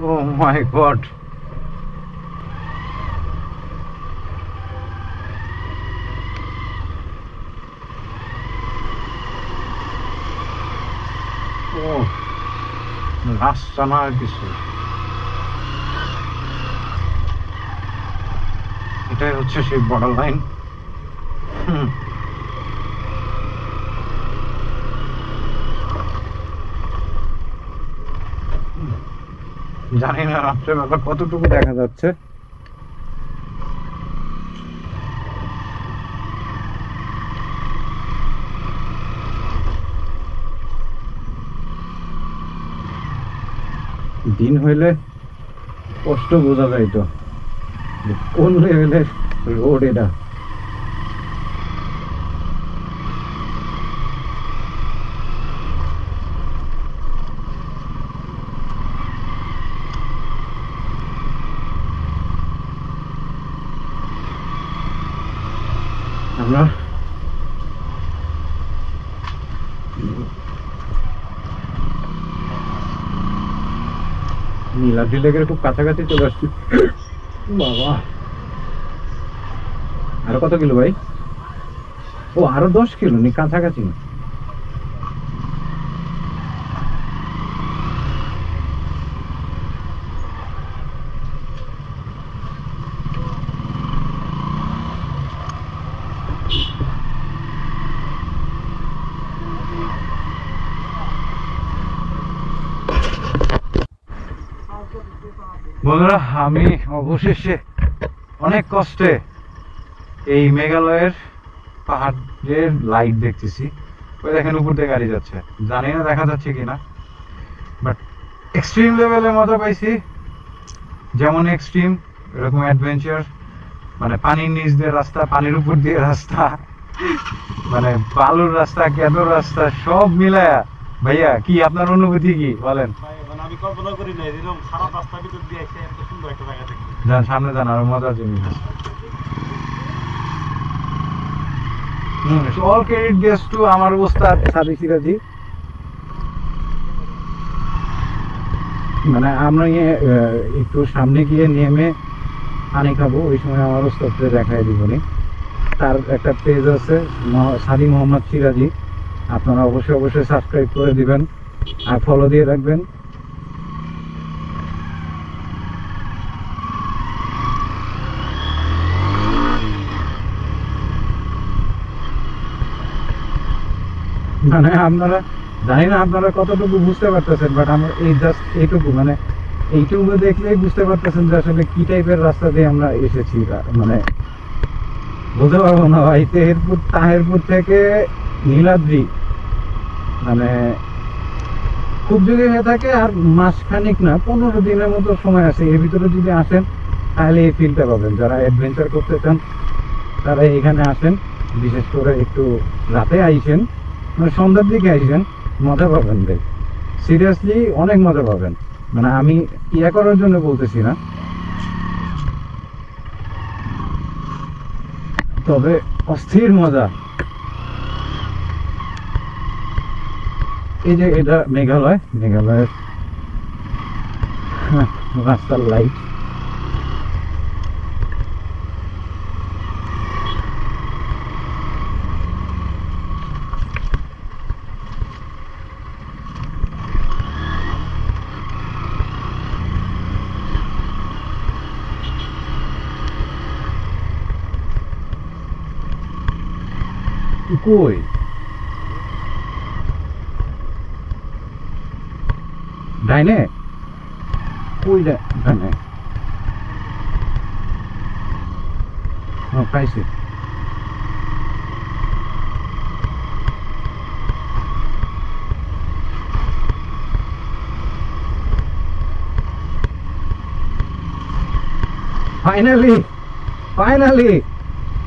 ও মাই god, ও রাস্তা না কিছু, এটাই হচ্ছে সেই বর্ডার লাইন। জানি না রাত্রেবেলা কতটুকু দেখা যাচ্ছে। দিন হইলে কষ্ট বোঝা যাইতো কোন লেভেলের রোড এটা। আমরা নীলাদ্রি লেকের খুব কাছাকাছি চলে আসছি। বাবা, আরো কত কিলো ভাই? ও আরো 10 কিলো, নি কাছাকাছি না। বন্ধুরা, আমি অবশেষে অনেক কষ্টে এই মেঘালয়ের পাহাড়ের লাইট দেখতেছি। ওই দেখেন উপর দিয়ে গাড়ি যাচ্ছে, জানি না দেখা যাচ্ছে কিনা, বাট এক্সট্রিম লেভেলে মজা পাইছি। যেমন এক্সট্রিম এরকম অ্যাডভেঞ্চার, মানে পানির নিচ দিয়ে রাস্তা, পানির উপর দিয়ে রাস্তা, মানে বালুর রাস্তা, কেদর রাস্তা, সব মিলায়া। ভাইয়া কি আপনার অনুভূতি কি বলেন? আমি কল্পনা করি না এরকম খারাপ রাস্তার ভিতর দিয়ে এসে এত সুন্দর একটা জায়গা থেকে। যান সামনে যান, আরো মজার জিনিস আছে। অল ক্রেডিট গেস টু আমার ওস্তাদ সাদি সিরাজি। মানে আমরা একটু সামনে গিয়ে নেমে পানি খাবো, ওই সময় আমার ওস্তাদকে দেখাই দিবনি। তার একটা পেজ আছে সাদি মোহাম্মদ সিরাজি, আপনারা অবশ্যই সাবস্ক্রাইব করে দিবেন আর ফলো দিয়ে রাখবেন। মানে আপনারা জানি না আপনারা কতটুকু বুঝতে পারতেছেন, বাট আমরা এই জাস্ট এইটুকু, মানে এইটুকু দেখলেই বুঝতে পারতেছেন যে আসলে কি টাইপের রাস্তা দিয়ে আমরা এসেছি। মানে বলতে পারবো না ভাই, তাহেরপুর থেকে নীলাদ্রি মানে খুব যদি হয়ে থাকে আর মাসখানিক না 15 দিনের মতো সময় আছে, এর ভিতরে যদি আসেন তাহলে এই ফিলটা পাবেন। যারা অ্যাডভেঞ্চার করতে চান তারা এখানে আসেন, বিশেষ করে একটু রাতে আইসেন, মানে সন্ধ্যার দিকে আইসেন, মজা পাবেন ভাই, সিরিয়াসলি অনেক মজা পাবেন। মানে আমি ইয়া করার জন্য বলতেছি না, তবে অস্থির মজা। এই যে এটা মেঘালয়ের রাস্তার লাইট। কই ডাইনে, কই ডাইনে? পাইছি।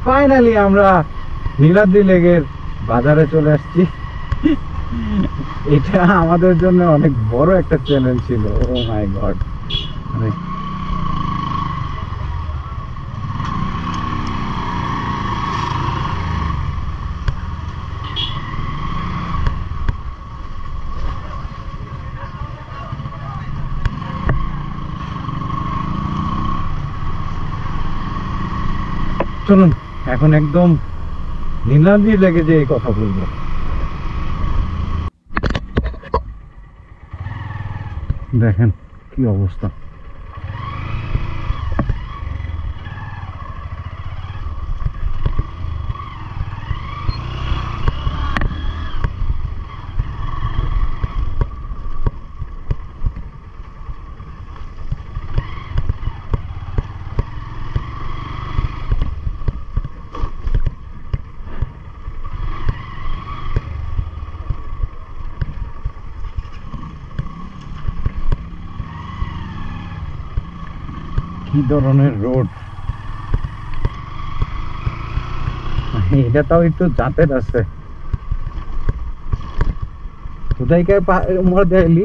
ফাইনালি আমরা নীলাদ্রি লেকের বাজারে চলে আসছি। এটা আমাদের জন্য অনেক বড় একটা চ্যালেঞ্জ ছিল। ও মাই গড, মানে চলুন এখন একদম নীলাদ্রি লেগে যে এই কথা বলবো। দেখেন কি অবস্থা। কি ধরনের রোড, এটা তাও একটু জাতের আছে। কোথায় কে মোড় দেয়লি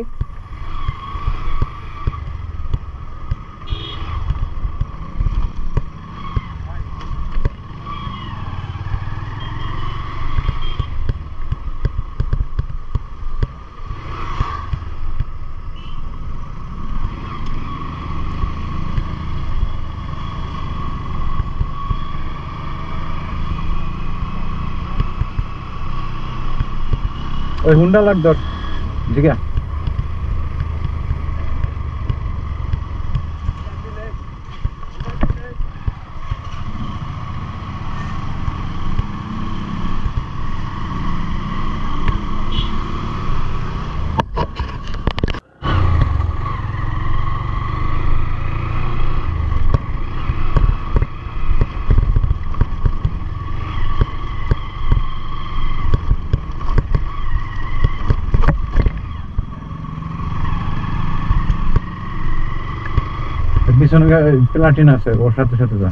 ওই হুন্ডা লাগ ধর জিগা। পিছনে প্লাটিন আছে, ওর সাথে সাথে যা।